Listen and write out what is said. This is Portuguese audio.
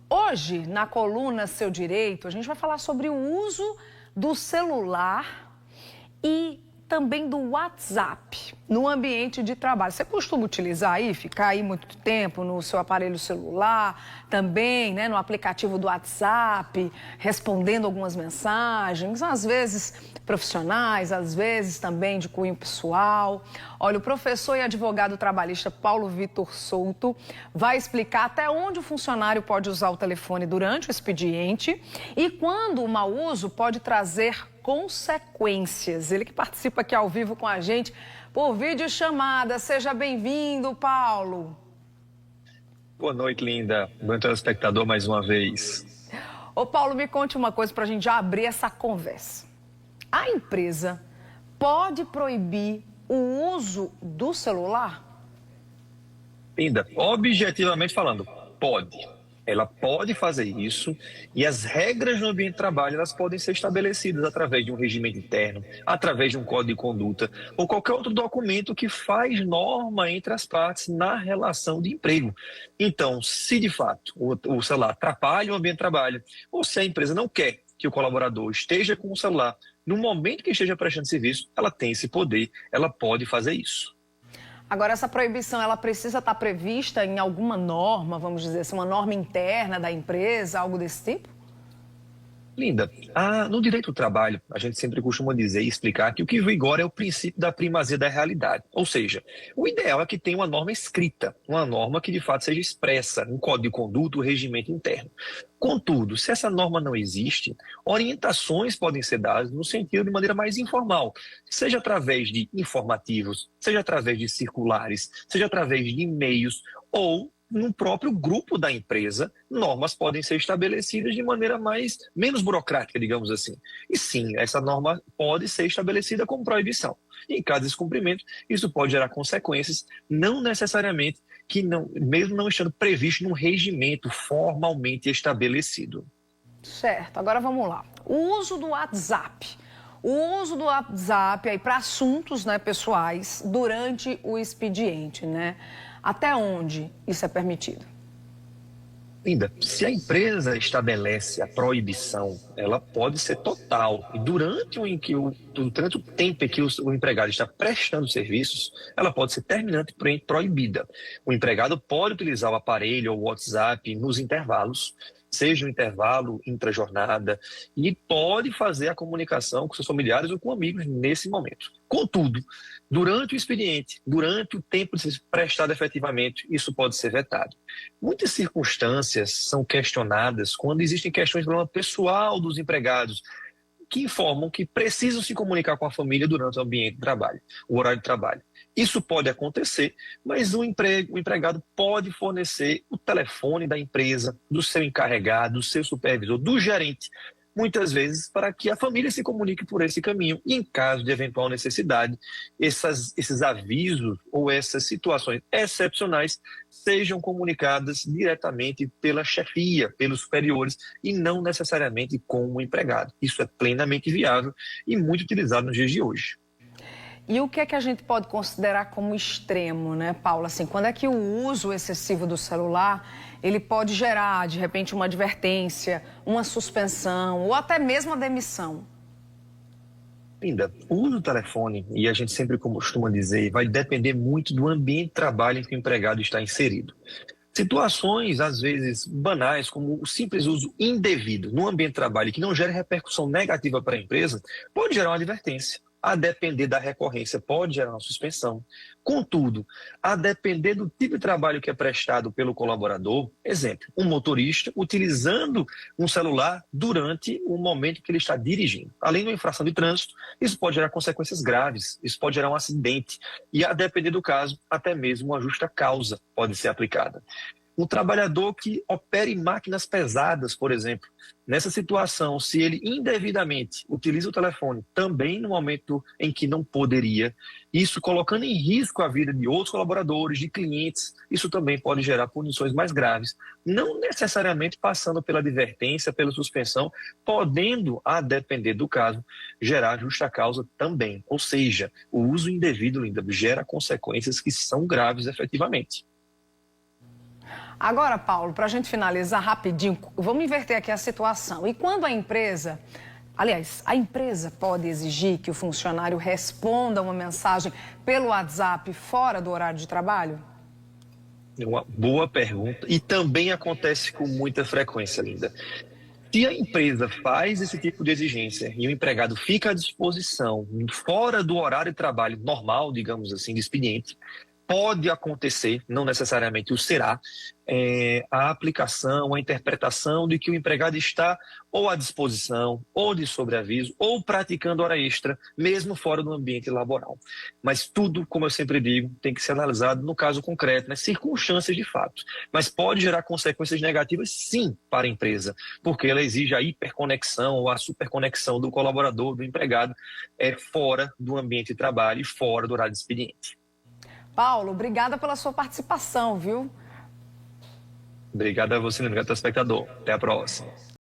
Hoje, na coluna Seu Direito, a gente vai falar sobre o uso do celular e também do WhatsApp no ambiente de trabalho. Você costuma utilizar aí, ficar aí muito tempo no seu aparelho celular, também, né, no aplicativo do WhatsApp, respondendo algumas mensagens, às vezes profissionais, às vezes também de cunho pessoal. Olha, o professor e advogado trabalhista Paulo Vitor Souto vai explicar até onde o funcionário pode usar o telefone durante o expediente e quando o mau uso pode trazer consequências. Ele que participa aqui ao vivo com a gente por videochamada. Seja bem-vindo, Paulo. Boa noite, linda. Bom telespectador mais uma vez. Ô, Paulo, me conte uma coisa para a gente já abrir essa conversa. A empresa pode proibir o uso do celular? Linda, objetivamente falando, pode. Ela pode fazer isso e as regras no ambiente de trabalho elas podem ser estabelecidas através de um regimento interno, através de um código de conduta ou qualquer outro documento que faz norma entre as partes na relação de emprego. Então, se de fato o celular atrapalha o ambiente de trabalho ou se a empresa não quer que o colaborador esteja com o celular no momento que esteja prestando serviço, ela tem esse poder, ela pode fazer isso. Agora, essa proibição, ela precisa estar prevista em alguma norma, vamos dizer assim, uma norma interna da empresa, algo desse tipo? Linda, no direito do trabalho, a gente sempre costuma dizer e explicar que o que vigora é o princípio da primazia da realidade. Ou seja, o ideal é que tenha uma norma escrita, uma norma que de fato seja expressa, um código de conduta, um regimento interno. Contudo, se essa norma não existe, orientações podem ser dadas no sentido de maneira mais informal, seja através de informativos, seja através de circulares, seja através de e-mails ou no próprio grupo da empresa, normas podem ser estabelecidas de maneira menos burocrática, digamos assim. E sim, essa norma pode ser estabelecida com proibição. E em caso de descumprimento, isso pode gerar consequências, não necessariamente mesmo não estando previsto num regimento formalmente estabelecido. Certo, agora vamos lá. O uso do WhatsApp. O uso do WhatsApp aí para assuntos, né, pessoais durante o expediente, né? Até onde isso é permitido? Linda, se a empresa estabelece a proibição, ela pode ser total. E durante o tempo em que o empregado está prestando serviços, ela pode ser terminante, porém proibida. O empregado pode utilizar o aparelho ou o WhatsApp nos intervalos, seja um intervalo intra-jornada, e pode fazer a comunicação com seus familiares ou com amigos nesse momento. Contudo, durante o expediente, durante o tempo de ser prestado efetivamente, isso pode ser vetado. Muitas circunstâncias são questionadas quando existem questões de problema pessoal dos empregados, que informam que precisam se comunicar com a família durante o ambiente de trabalho, o horário de trabalho. Isso pode acontecer, mas o empregado pode fornecer o telefone da empresa, do seu encarregado, do seu supervisor, do gerente, muitas vezes para que a família se comunique por esse caminho. E em caso de eventual necessidade, esses avisos ou essas situações excepcionais sejam comunicadas diretamente pela chefia, pelos superiores, e não necessariamente com o empregado. Isso é plenamente viável e muito utilizado nos dias de hoje. E o que é que a gente pode considerar como extremo, né, Paula? Assim, quando é que o uso excessivo do celular, ele pode gerar, de repente, uma advertência, uma suspensão ou até mesmo a demissão? Linda, o uso do telefone, e a gente sempre costuma dizer, vai depender muito do ambiente de trabalho em que o empregado está inserido. Situações, às vezes, banais, como o simples uso indevido no ambiente de trabalho que não gera repercussão negativa para a empresa, pode gerar uma advertência. A depender da recorrência, pode gerar uma suspensão. Contudo, a depender do tipo de trabalho que é prestado pelo colaborador, exemplo, um motorista utilizando um celular durante o momento que ele está dirigindo. Além de uma infração de trânsito, isso pode gerar consequências graves, isso pode gerar um acidente. E a depender do caso, até mesmo uma justa causa pode ser aplicada. Um trabalhador que opere máquinas pesadas, por exemplo, nessa situação, se ele indevidamente utiliza o telefone também no momento em que não poderia, isso colocando em risco a vida de outros colaboradores, de clientes, isso também pode gerar punições mais graves, não necessariamente passando pela advertência, pela suspensão, podendo, a depender do caso, gerar justa causa também. Ou seja, o uso indevido, Linda, gera consequências que são graves efetivamente. Agora, Paulo, para a gente finalizar rapidinho, vamos inverter aqui a situação. E quando a empresa, aliás, a empresa pode exigir que o funcionário responda uma mensagem pelo WhatsApp fora do horário de trabalho? É uma boa pergunta e também acontece com muita frequência, Linda. Se a empresa faz esse tipo de exigência e o empregado fica à disposição fora do horário de trabalho normal, digamos assim, de expediente, pode acontecer, não necessariamente o será, a aplicação, a interpretação de que o empregado está ou à disposição, ou de sobreaviso, ou praticando hora extra, mesmo fora do ambiente laboral. Mas tudo, como eu sempre digo, tem que ser analisado no caso concreto, nas circunstâncias de fato. Mas pode gerar consequências negativas, sim, para a empresa, porque ela exige a hiperconexão ou a superconexão do colaborador, do empregado, fora do ambiente de trabalho e fora do horário de expediente. Paulo, obrigada pela sua participação, viu? Obrigado a você, obrigado ao espectador. Até a próxima.